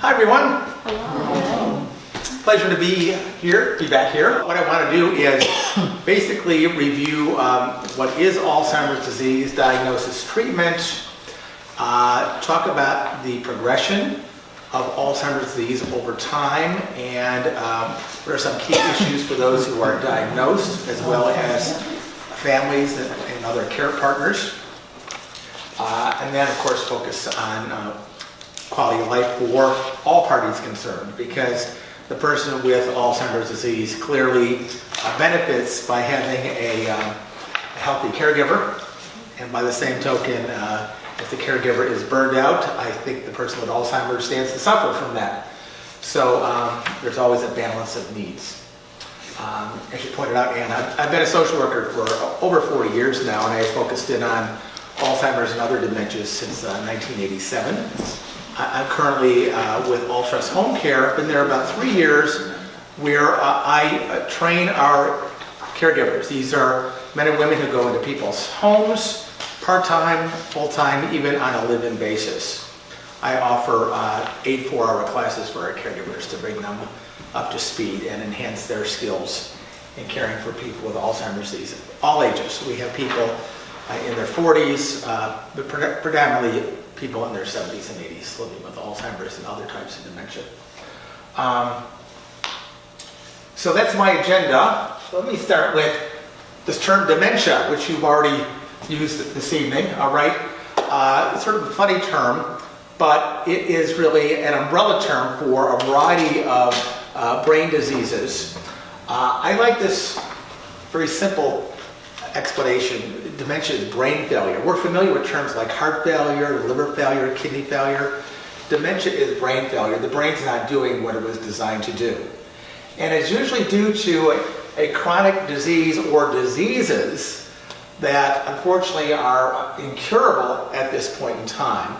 Hi everyone. Hello. Pleasure to be back here. What I want to do is basically review what is Alzheimer's disease, diagnosis, treatment, talk about the progression of Alzheimer's disease over time, and there are some key issues for those who are diagnosed, as well as families and other care partners. And then, of course, focus on quality of life for all parties concerned, because the person with Alzheimer's disease clearly benefits by having a healthy caregiver, and by the same token, if the caregiver is burned out, I think the person with Alzheimer's stands to suffer from that. So there's always a balance of needs. As you pointed out, Ann, I've been a social worker for over 40 years now, and I focused in on Alzheimer's and other dementias since 1987. I'm currently with All Trust Home Care. I've been there about 3 years, where I train our caregivers. These are men and women who go into people's homes, part-time, full-time, even on a live-in basis. I offer 8 4-hour classes for our caregivers to bring them up to speed and enhance their skills in caring for people with Alzheimer's disease, all ages. We have people in their 40s, but predominantly people in their 70s and 80s living with Alzheimer's and other types of dementia. So that's my agenda. Let me start with this term dementia, which you've already used this evening, all right? It's sort of a funny term, but it is really an umbrella term for a variety of brain diseases. I like this very simple explanation. Dementia is brain failure. We're familiar with terms like heart failure, liver failure, kidney failure. Dementia is brain failure. The brain's not doing what it was designed to do. And it's usually due to a chronic disease or diseases that unfortunately are incurable at this point in time.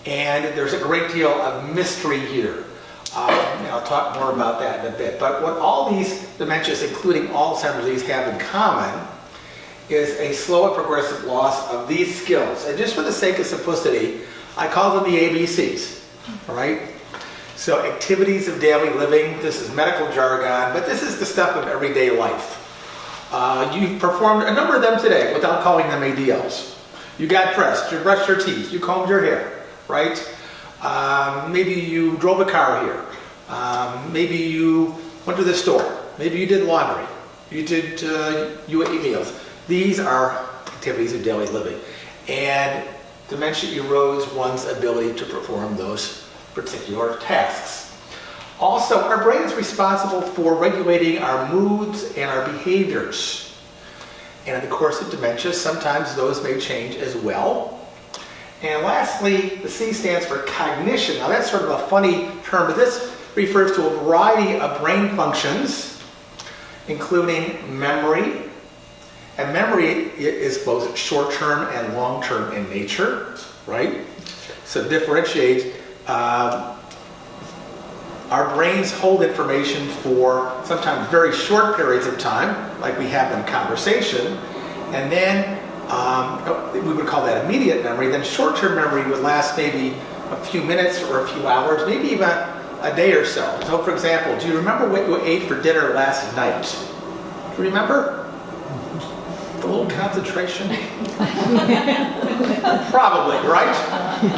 And there's a great deal of mystery here. I'll talk more about that in a bit. But what all these dementias, including Alzheimer's disease, have in common is a slow and progressive loss of these skills. And just for the sake of simplicity, I call them the ABCs, all right? So activities of daily living, this is medical jargon, but this is the stuff of everyday life. You've performed a number of them today without calling them ADLs. You got dressed, you brushed your teeth, you combed your hair, right? Maybe you drove a car here. Maybe you went to the store. Maybe you did laundry. You ate meals. These are activities of daily living. And dementia erodes one's ability to perform those particular tasks. Also, our brain is responsible for regulating our moods and our behaviors. And in the course of dementia, sometimes those may change as well. And lastly, the C stands for cognition. Now that's sort of a funny term, but this refers to a variety of brain functions, including memory. And memory is both short-term and long-term in nature, right? So to differentiate, our brains hold information for sometimes very short periods of time, like we have in conversation, and then we would call that immediate memory. Then short-term memory would last maybe a few minutes or a few hours, maybe even a day or so. So for example, do you remember what you ate for dinner last night? Do you remember? A little concentration? Probably, right? Do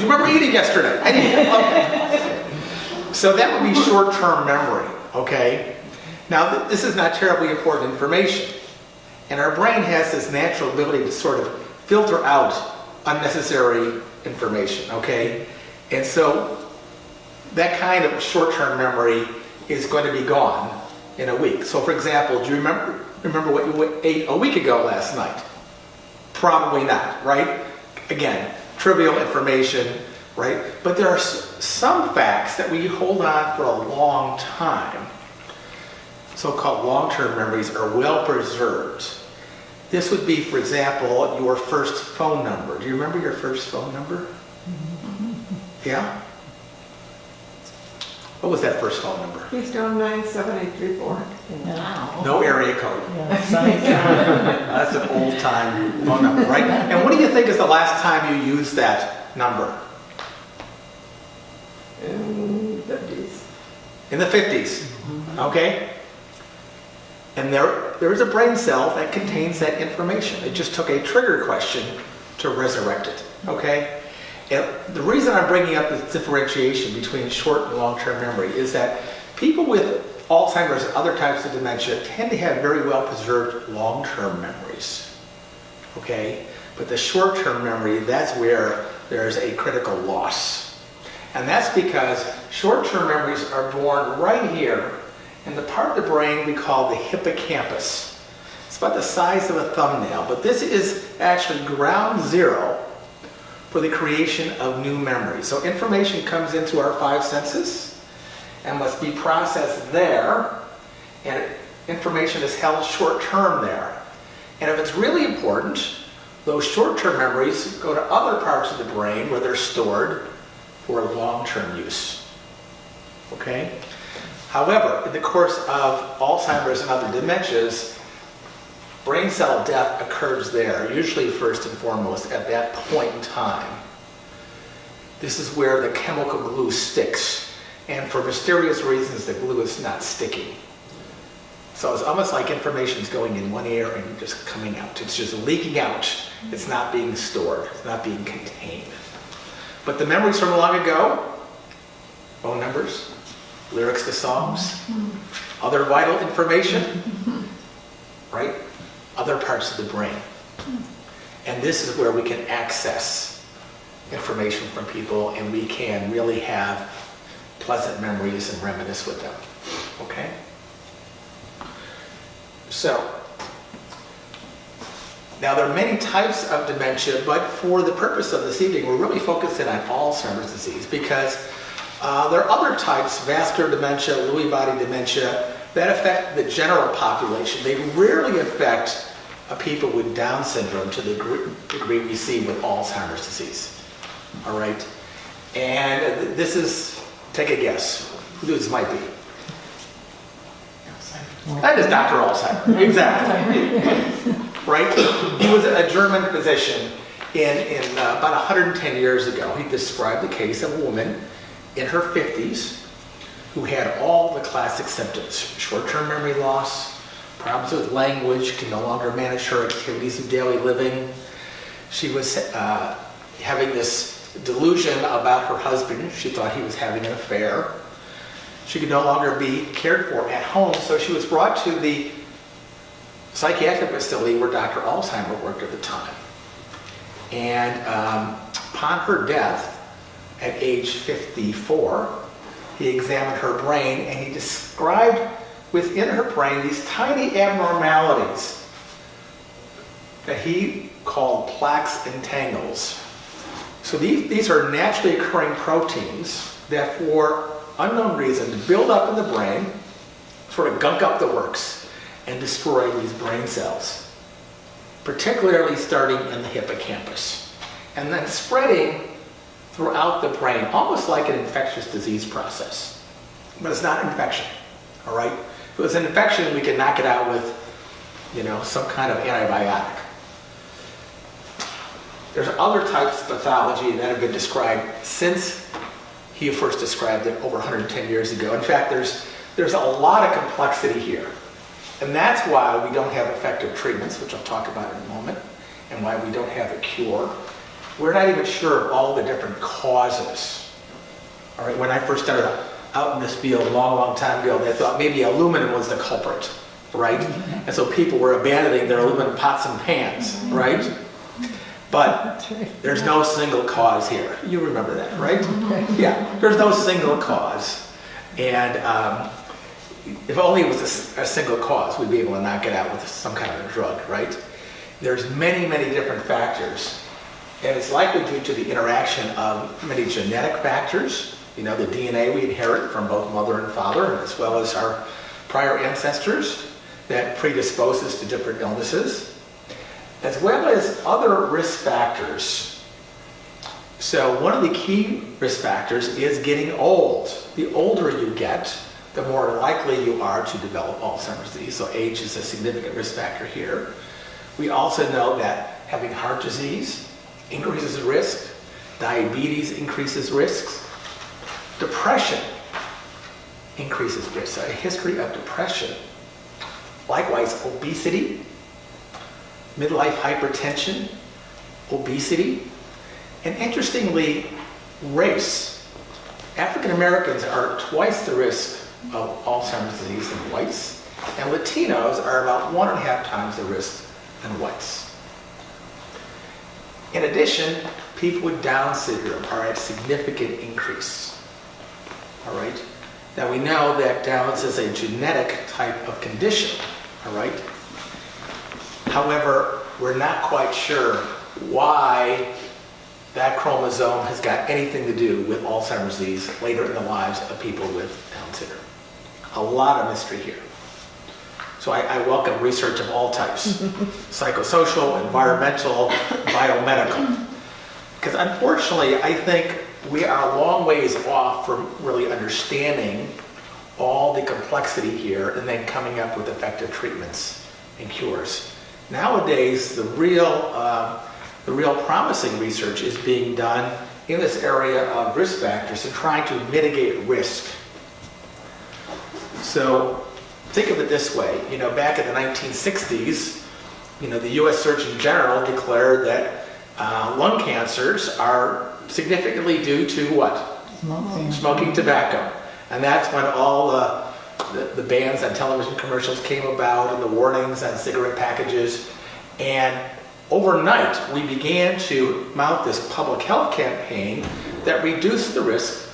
you remember eating yesterday? I didn't. Okay. So that would be short-term memory, okay? Now, this is not terribly important information. And our brain has this natural ability to sort of filter out unnecessary information, okay? And so that kind of short-term memory is going to be gone in a week. So for example, do you remember what you ate a week ago last night? Probably not, right? Again, trivial information, right? But there are some facts that we hold on for a long time. So-called long-term memories are well preserved. This would be, for example, your first phone number. Do you remember your first phone number? Yeah? What was that first phone number? Please don't 97834. Wow. No area code. That's an old-time phone number, right? And what do you think is the last time you used that number? in the 50s, okay? And there is a brain cell that contains that information. It just took a trigger question to resurrect it, okay? And the reason I'm bringing up this differentiation between short and long-term memory is that people with Alzheimer's and other types of dementia tend to have very well preserved long-term memories, okay? But the short-term memory, that's where there's a critical loss. And that's because short-term memories are born right here in the part of the brain we call the hippocampus. It's about the size of a thumbnail, but this is actually ground zero for the creation of new memories. So information comes into our five senses and must be processed there, and information is held short-term there. And if it's really important, those short-term memories go to other parts of the brain where they're stored for long-term use, okay? However, in the course of Alzheimer's and other dementias, brain cell death occurs there, usually first and foremost at that point in time. This is where the chemical glue sticks, and for mysterious reasons, the glue is not sticking. So it's almost like information is going in one ear and just coming out. It's just leaking out. It's not being stored. It's not being contained. But the memories from long ago, phone numbers, lyrics to songs, other vital information, right? Other parts of the brain. And this is where we can access information from people, and we can really have pleasant memories and reminisce with them, okay? So, now there are many types of dementia, but for the purpose of this evening, we're really focusing on Alzheimer's disease because there are other types, vascular dementia, Lewy body dementia, that affect the general population. They rarely affect people with Down syndrome to the degree we see with Alzheimer's disease. All right? And this is, take a guess, who this might be. That is Dr. Alzheimer, exactly. Right? He was a German physician in about 110 years ago. He described the case of a woman in her 50s who had all the classic symptoms: short-term memory loss, problems with language, could no longer manage her activities of daily living. She was having this delusion about her husband. She thought he was having an affair. She could no longer be cared for at home, so she was brought to the psychiatric facility where Dr. Alzheimer worked at the time. And upon her death, at age 54, he examined her brain and he described within her brain these tiny abnormalities that he called plaques and tangles. So these are naturally occurring proteins that for unknown reason build up in the brain, sort of gunk up the works, and destroy these brain cells, particularly starting in the hippocampus, and then spreading throughout the brain, almost like an infectious disease process. But it's not infection, all right? If it was an infection, we could knock it out with, some kind of antibiotic. There's other types of pathology that have been described since he first described it over 110 years ago. In fact, there's a lot of complexity here. And that's why we don't have effective treatments, which I'll talk about in a moment, and why we don't have a cure. We're not even sure of all the different causes. All right, when I first started out in this field a long, long time ago, they thought maybe aluminum was the culprit, right? And so people were abandoning their aluminum pots and pans, right? But there's no single cause here. You remember that, right? Yeah, there's no single cause. And if only it was a single cause, we'd be able to knock it out with some kind of a drug, right? There's many, many different factors. And it's likely due to the interaction of many genetic factors, the DNA we inherit from both mother and father, as well as our prior ancestors, that predisposes to different illnesses, as well as other risk factors. So one of the key risk factors is getting old. The older you get, the more likely you are to develop Alzheimer's disease. So age is a significant risk factor here. We also know that having heart disease increases risk, diabetes increases risks, depression increases risk. So a history of depression. Likewise, obesity, midlife hypertension, obesity, and interestingly, race. African Americans are twice the risk of Alzheimer's disease than whites, and Latinos are about 1.5 times the risk than whites. In addition, people with Down syndrome are at significant increase. All right? Now we know that Down's is a genetic type of condition. All right? However, we're not quite sure why that chromosome has got anything to do with Alzheimer's disease later in the lives of people with Down syndrome. A lot of mystery here. So I welcome research of all types, psychosocial, environmental, biomedical. Because unfortunately, I think we are a long ways off from really understanding all the complexity here and then coming up with effective treatments and cures. Nowadays, the real promising research is being done in this area of risk factors and trying to mitigate risk. So think of it this way, back in the 1960s, the U.S. Surgeon General declared that lung cancers are significantly due to what? Smoking tobacco. And that's when all the bans on television commercials came about and the warnings on cigarette packages. And overnight, we began to mount this public health campaign that reduced the risk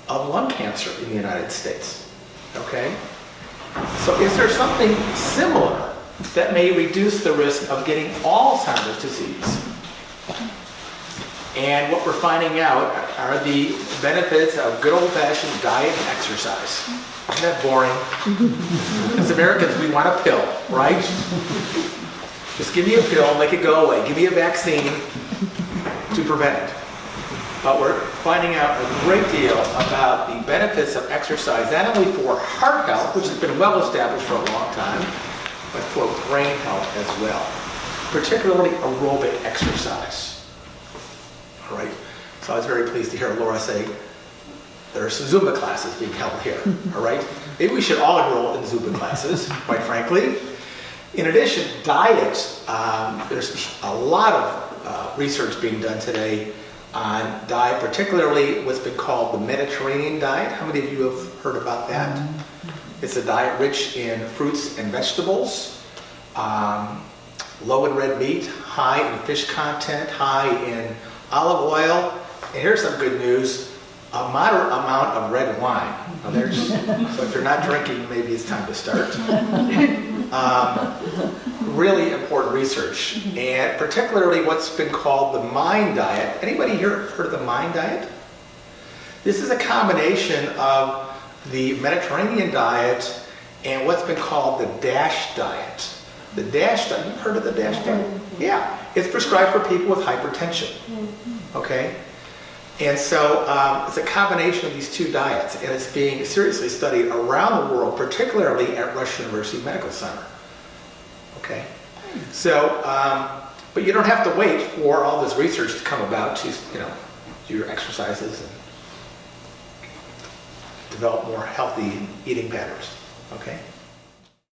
of lung cancer in the United States. Okay? So is there something similar that may reduce the risk of getting Alzheimer's disease? And what we're finding out are the benefits of good old-fashioned diet and exercise. Isn't that boring? As Americans, we want a pill, right? Just give me a pill, make it go away. Give me a vaccine to prevent it. But we're finding out a great deal about the benefits of exercise, not only for heart health, which has been well established for a long time, but for brain health as well, particularly aerobic exercise. All right. So I was very pleased to hear Laura say there are some Zumba classes being held here. All right. Maybe we should all enroll in Zumba classes, quite frankly. In addition, diet. There's a lot of research being done today on diet, particularly what's been called the Mediterranean diet. How many of you have heard about that? It's a diet rich in fruits and vegetables, low in red meat, high in fish content, high in olive oil, and here's some good news, a moderate amount of red wine. Now so if you're not drinking, maybe it's time to start. Really important research, and particularly what's been called the MIND diet. Anybody here heard of the MIND diet? This is a combination of the Mediterranean diet and what's been called the DASH diet. The DASH diet, you've heard of the DASH diet? Yeah, it's prescribed for people with hypertension. Okay? And so it's a combination of these two diets, and it's being seriously studied around the world, particularly at Rush University Medical Center. Okay? So, but you don't have to wait for all this research to come about to, do your exercises and develop more healthy eating patterns. Okay?